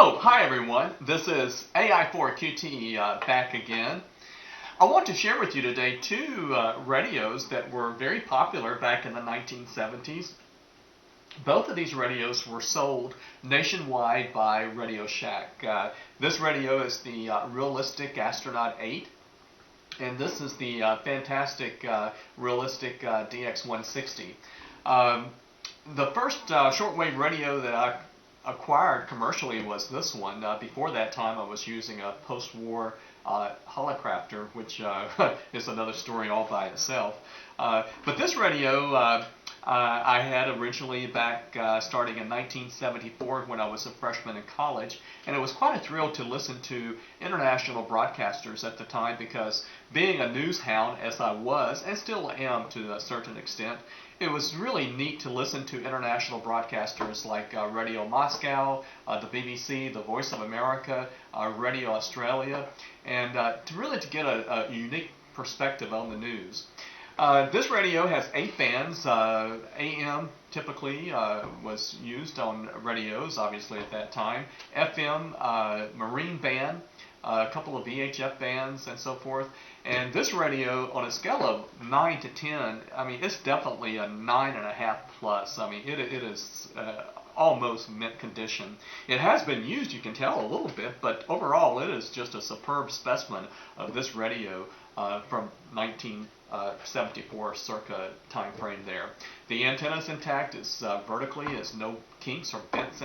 Oh, hi everyone. This is AI4QT back again. I want to share with you today two radios that were very popular back in the 1970s. Both of these radios were sold nationwide by Radio Shack. This radio is the Realistic Astronaut 8, and this is the fantastic Realistic DX-160. The first shortwave radio that I acquired commercially was this one. Before that time, I was using a post-war Holocrafter, which is another story all by itself. But this radio I had originally back starting in 1974 when I was a freshman in college, and it was quite a thrill to listen to international broadcasters at the time because being a news hound, as I was, and still am to a certain extent, it was really neat to listen to international broadcasters like Radio Moscow, the BBC, the Voice of America, Radio Australia, and to get a unique perspective on the news. This radio has 8 bands. AM typically was used on radios, obviously at that time. FM, Marine band, a couple of VHF bands, and so forth. And this radio, on a scale of 9 to 10, I mean, it's definitely a 9.5 plus. I mean, it is almost mint condition. It has been used, you can tell, a little bit, but overall it is just a superb specimen of this radio from 1974 circa time frame there. The antenna is intact, it's vertically, there's no kinks or bends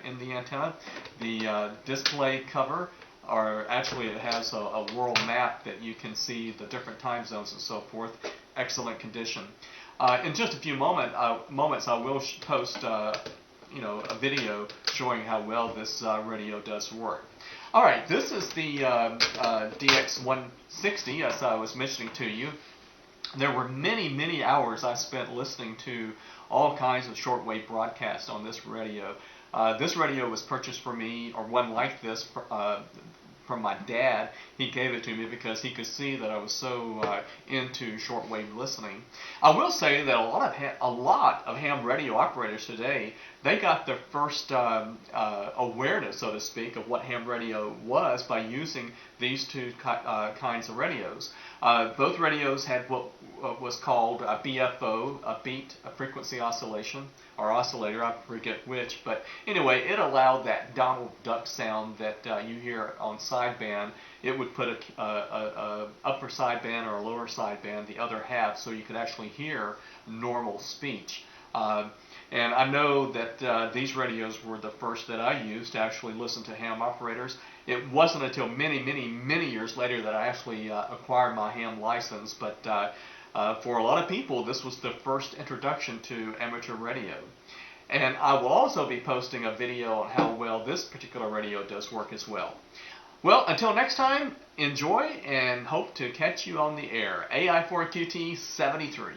in the antenna. The display cover, or actually it has a world map that you can see the different time zones and so forth. Excellent condition. In just a few moments I will post a video showing how well this radio does work. Alright, this is the DX-160, as I was mentioning to you. There were many hours I spent listening to all kinds of shortwave broadcasts on this radio. This radio was purchased for me, or one like this, from my dad. He gave it to me because he could see that I was so into shortwave listening. I will say that a lot of ham radio operators today, they got their first awareness, so to speak, of what ham radio was by using these two kinds of radios. Both radios had what was called a BFO, a beat, a frequency oscillation, or oscillator, I forget which, but anyway, it allowed that Donald Duck sound that you hear on sideband. It would put a upper sideband or a lower sideband, the other half, so you could actually hear normal speech. And I know that these radios were the first that I used to actually listen to ham operators. It wasn't until many years later that I actually acquired my ham license, but for a lot of people, this was the first introduction to amateur radio. And I will also be posting a video on how well this particular radio does work as well. Well, until next time, enjoy and hope to catch you on the air. AI4QT 73.